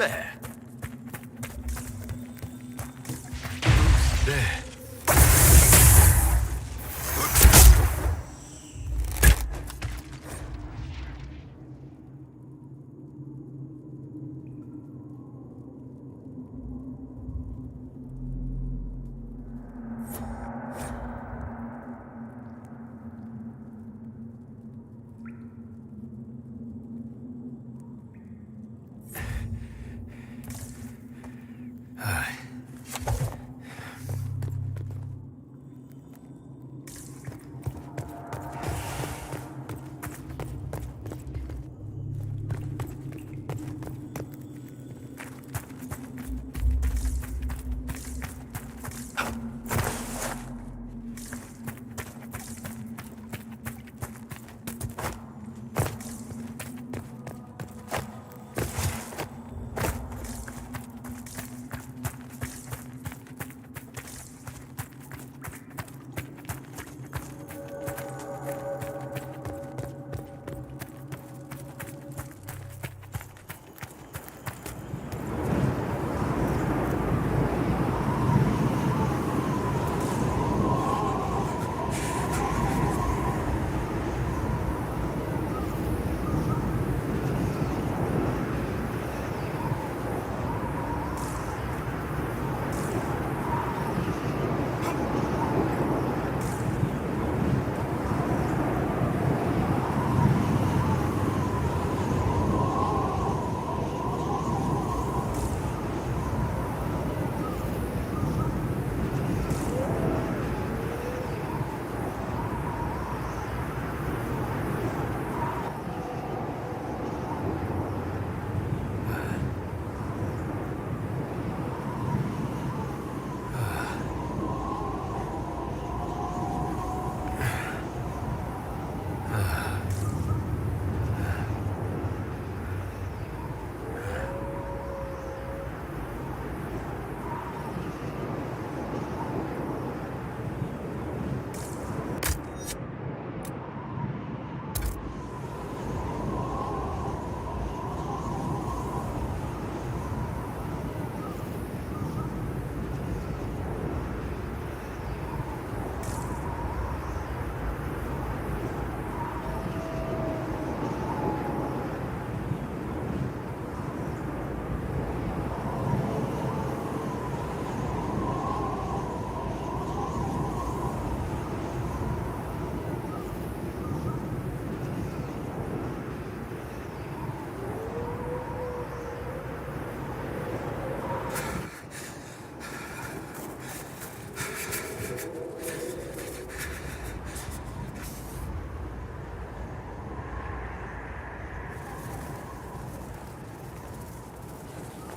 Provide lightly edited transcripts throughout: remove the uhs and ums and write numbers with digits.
There. Who's there?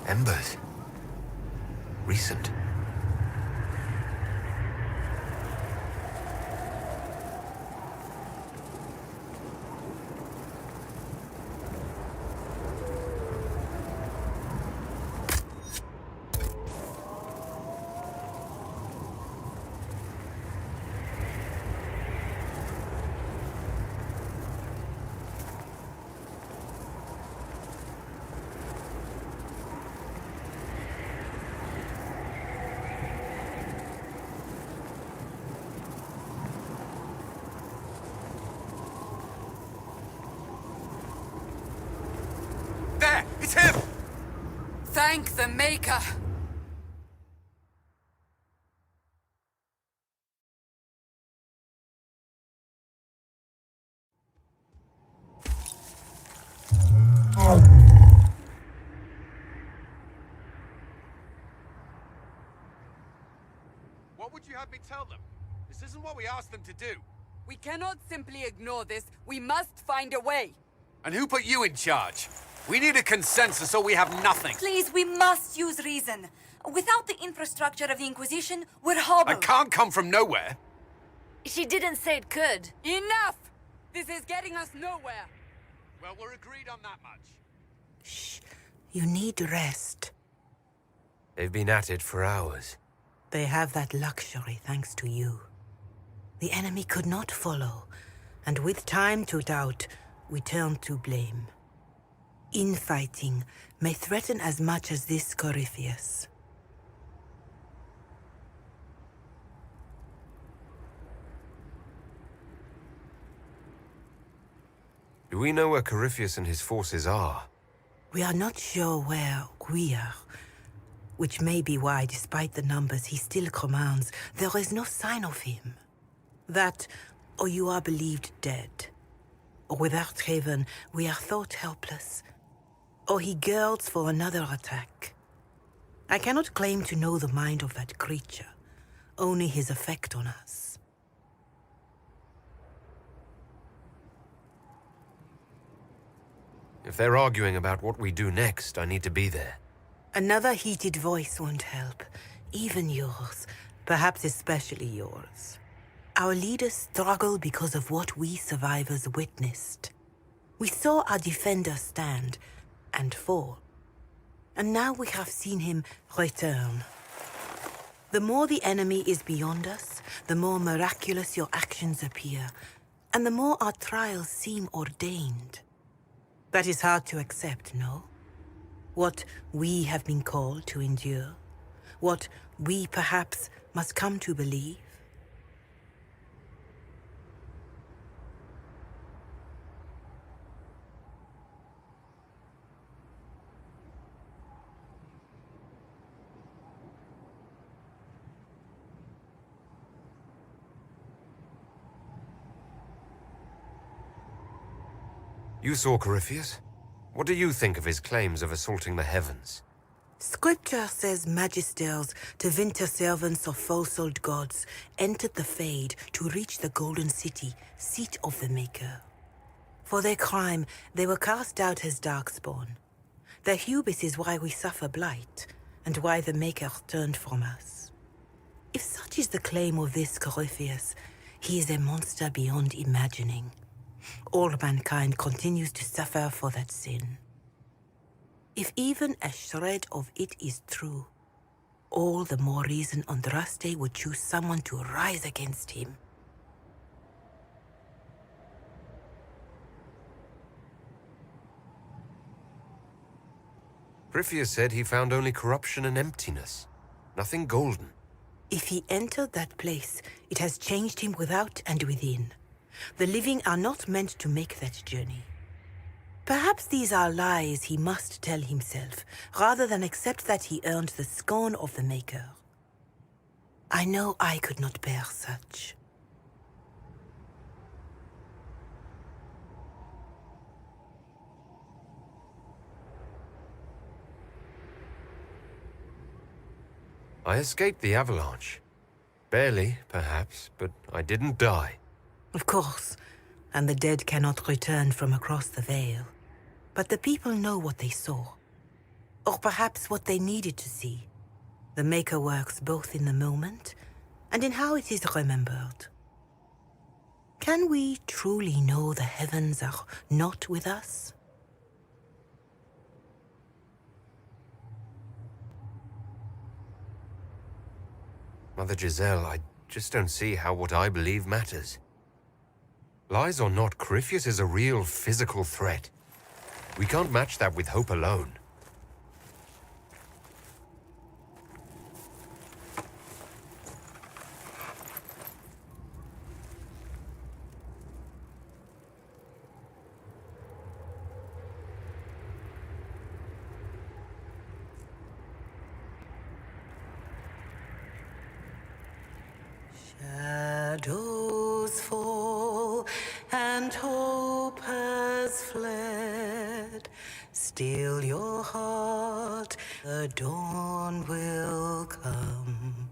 Embers. Recent. There! It's him! Thank the Maker! What would you have me tell them? This isn't what we asked them to do. We cannot simply ignore this. We must find a way. And who put you in charge? We need a consensus or we have nothing. Please, we must use reason. Without the infrastructure of the Inquisition, we're hobbled. I can't come from nowhere. She didn't say it could. Enough! This is getting us nowhere. Well, we're agreed on that much. Shh. You need rest. They've been at it for hours. They have that luxury thanks to you. The enemy could not follow, and with time to doubt, we turn to blame. Infighting may threaten as much as this Corypheus. Do we know where Corypheus and his forces are? We are not sure where we are, which may be why, despite the numbers he still commands, there is no sign of him. That, or you are believed dead. Or without Haven, we are thought helpless. Or he girds for another attack. I cannot claim to know the mind of that creature, only his effect on us. If they're arguing about what we do next, I need to be there. Another heated voice won't help. Even yours. Perhaps especially yours. Our leaders struggle because of what we survivors witnessed. We saw our defender stand and fall. And now we have seen him return. The more the enemy is beyond us, the more miraculous your actions appear, and the more our trials seem ordained. That is hard to accept, no? What we have been called to endure, what we perhaps must come to believe. You saw Corypheus? What do you think of his claims of assaulting the heavens? Scripture says magisters, divinter servants of false-souled gods, entered the Fade to reach the Golden City, seat of the Maker. For their crime, they were cast out as darkspawn. Their hubris is why we suffer blight, and why the Maker turned from us. If such is the claim of this Corypheus, he is a monster beyond imagining. All mankind continues to suffer for that sin. If even a shred of it is true, all the more reason Andraste would choose someone to rise against him. Corypheus said he found only corruption and emptiness. Nothing golden. If he entered that place, it has changed him without and within. The living are not meant to make that journey. Perhaps these are lies he must tell himself, rather than accept that he earned the scorn of the Maker. I know I could not bear such. I escaped the avalanche. Barely, perhaps, but I didn't die. Of course, and the dead cannot return from across the veil. But the people know what they saw. Or perhaps what they needed to see. The Maker works both in the moment and in how it is remembered. Can we truly know the heavens are not with us? Mother Giselle, I just don't see how what I believe matters. Lies or not, Corypheus is a real physical threat. We can't match that with hope alone. Shadows fall and hope has fled. Still your heart, the dawn will come.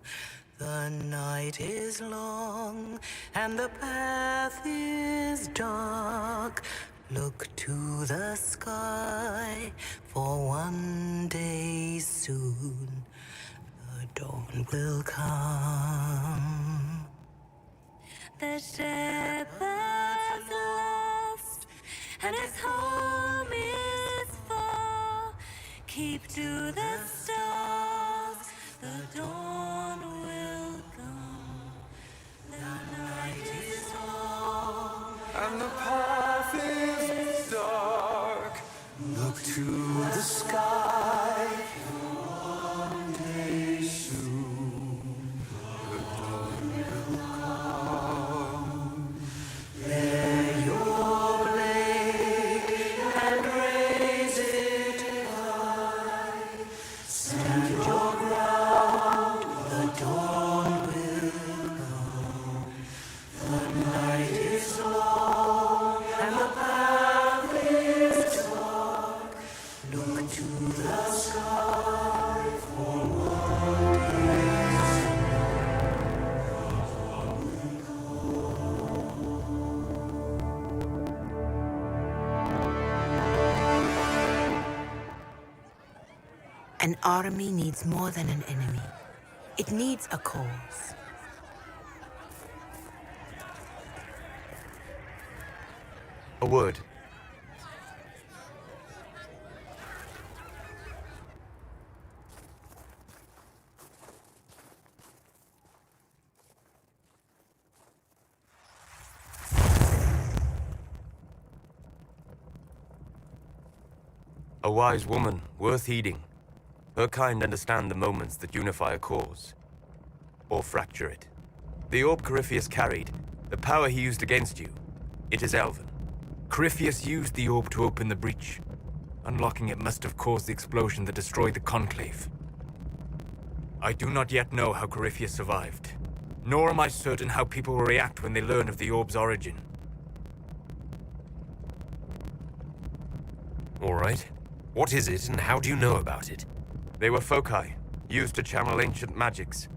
The night is long and the path is dark. Look to the sky, for one day soon the dawn will come. The shepherd's lost, and his home is far. Keep to the stars, the dawn will come. The night is long, and the path is dark. Look to the sky. One day soon, the dawn will come. Bear your blade and raise it high. Stand your ground, the dawn will come. The night is long and the path is dark. Look to the sky for one day. An army needs more than an enemy. It needs a cause. A word. A wise woman, worth heeding. Her kind understand the moments that unify a cause. Or fracture it. The orb Corypheus carried, the power he used against you, it is Elven. Corypheus used the orb to open the breach. Unlocking it must have caused the explosion that destroyed the Conclave. I do not yet know how Corypheus survived, nor am I certain how people will react when they learn of the orb's origin. All right. What is it, and how do you know about it? They were foci, used to channel ancient magics.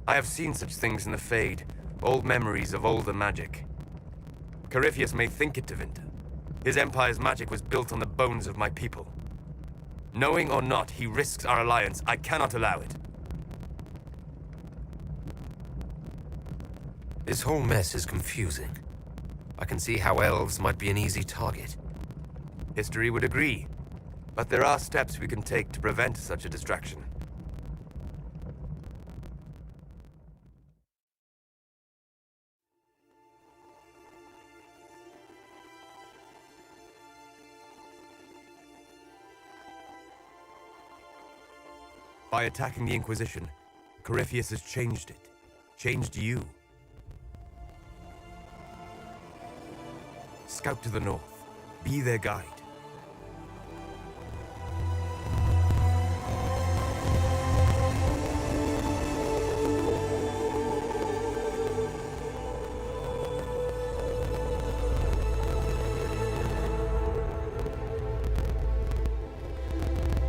I have seen such things in the Fade, old memories of older magic. Corypheus may think it Tevinter. His empire's magic was built on the bones of my people. Knowing or not, he risks our alliance. I cannot allow it. This whole mess is confusing. I can see how elves might be an easy target. History would agree. But there are steps we can take to prevent such a distraction. By attacking the Inquisition, Corypheus has changed it. Changed you. Scout to the north. Be their guide.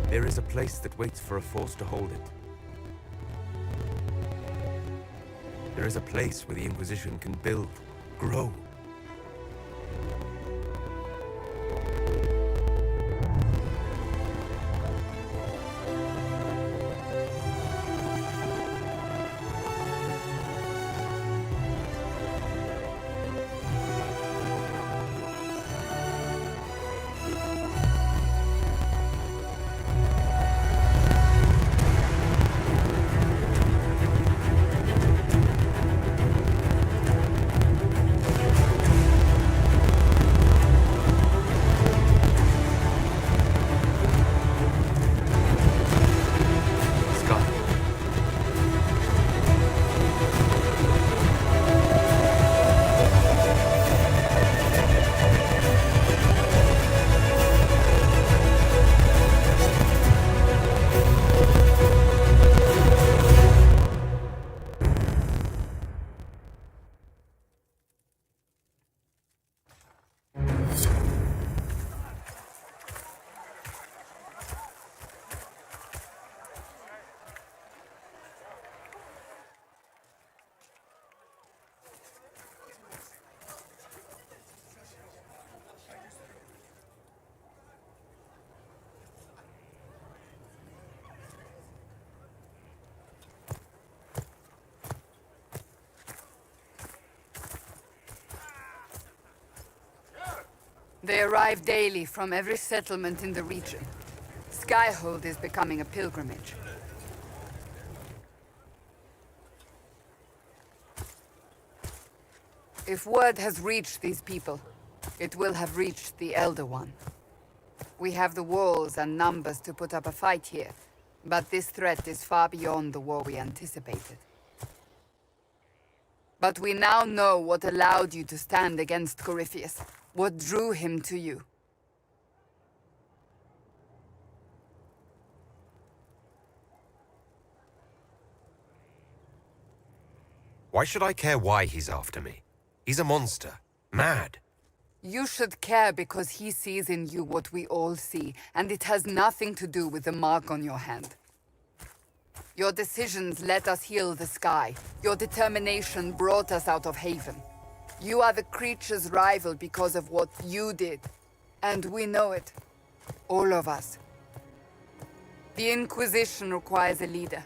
There is a place that waits for a force to hold it. There is a place where the Inquisition can build, grow. They arrive daily from every settlement in the region. Skyhold is becoming a pilgrimage. If word has reached these people, it will have reached the Elder One. We have the walls and numbers to put up a fight here, but this threat is far beyond the war we anticipated. But we now know what allowed you to stand against Corypheus, what drew him to you. Why should I care why he's after me? He's a monster. Mad. You should care because he sees in you what we all see, and it has nothing to do with the mark on your hand. Your decisions let us heal the sky. Your determination brought us out of Haven. You are the creature's rival because of what you did. And we know it. All of us. The Inquisition requires a leader.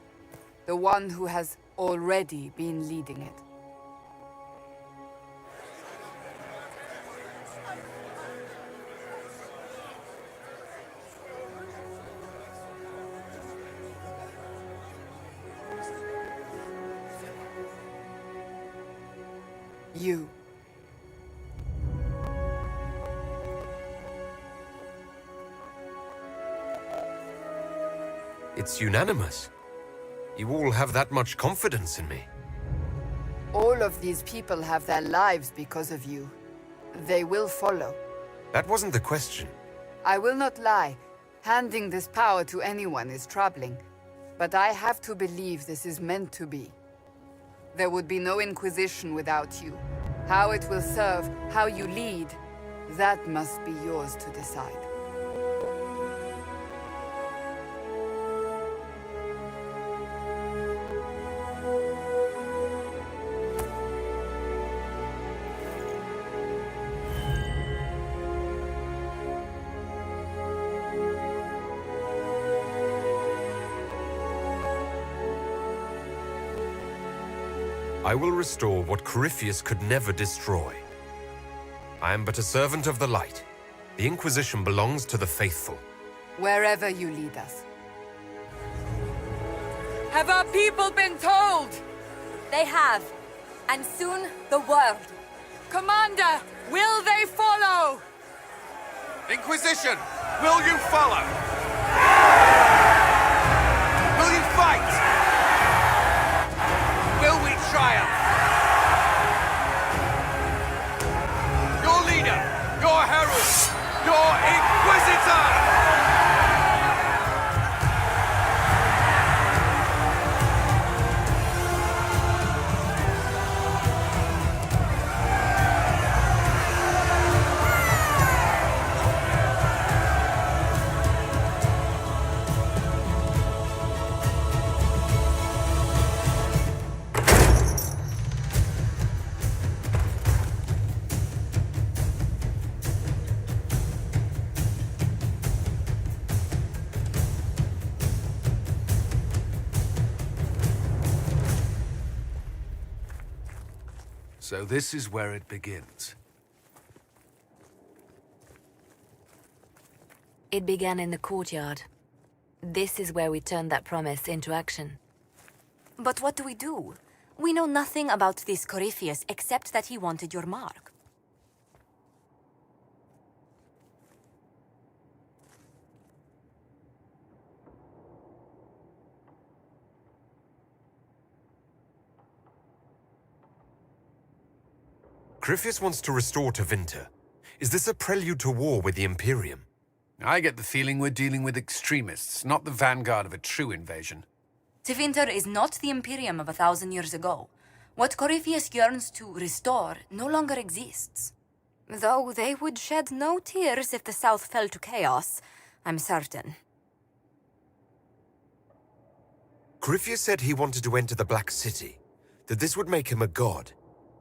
The one who has already been leading it. You. It's unanimous. You all have that much confidence in me. All of these people have their lives because of you. They will follow. That wasn't the question. I will not lie. Handing this power to anyone is troubling. But I have to believe this is meant to be. There would be no Inquisition without you. How it will serve, how you lead, that must be yours to decide. I will restore what Corypheus could never destroy. I am but a servant of the light. The Inquisition belongs to the faithful. Wherever you lead us. Have our people been told? They have. And soon, the world. Commander, will they follow? Inquisition, will you follow? Will you fight? Will we triumph? Your leader, your herald, your Inquisitor! So this is where it begins. It began in the courtyard. This is where we turned that promise into action. But what do we do? We know nothing about this Corypheus except that he wanted your mark. Corypheus wants to restore Tevinter. Is this a prelude to war with the Imperium? I get the feeling we're dealing with extremists, not the vanguard of a true invasion. Tevinter is not the Imperium of 1,000 years ago. What Corypheus yearns to restore no longer exists. Though they would shed no tears if the South fell to chaos, I'm certain. Corypheus said he wanted to enter the Black City, that this would make him a god.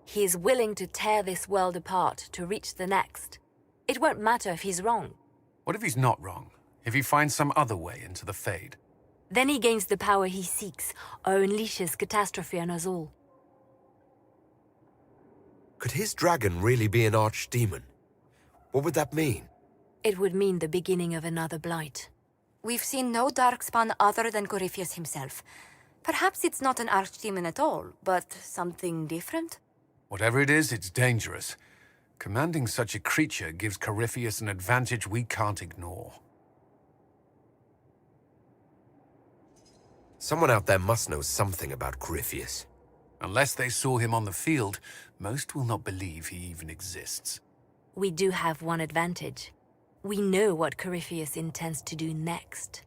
He is willing to tear this world apart to reach the next. It won't matter if he's wrong. What if he's not wrong? If he finds some other way into the Fade? Then he gains the power he seeks, or unleashes catastrophe on us all. Could his dragon really be an archdemon? What would that mean? It would mean the beginning of another blight. We've seen no darkspawn other than Corypheus himself. Perhaps it's not an archdemon at all, but something different? Whatever it is, it's dangerous. Commanding such a creature gives Corypheus an advantage we can't ignore. Someone out there must know something about Corypheus. Unless they saw him on the field, most will not believe he even exists. We do have one advantage. We know what Corypheus intends to do next.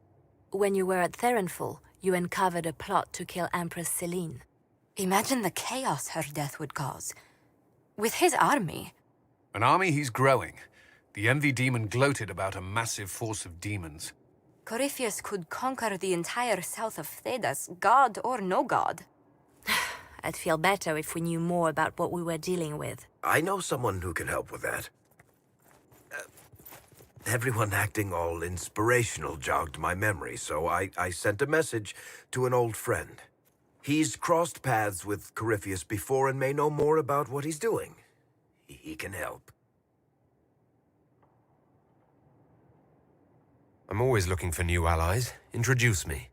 When you were at Therenfall, you uncovered a plot to kill Empress Selene. Imagine the chaos her death would cause. With his army. An army he's growing. The Envy Demon gloated about a massive force of demons. Corypheus could conquer the entire south of Thedas, god or no god. I'd feel better if we knew more about what we were dealing with. I know someone who can help with that. Everyone acting all inspirational jogged my memory, so I sent a message to an old friend. He's crossed paths with Corypheus before and may know more about what he's doing. He can help. I'm always looking for new allies. Introduce me.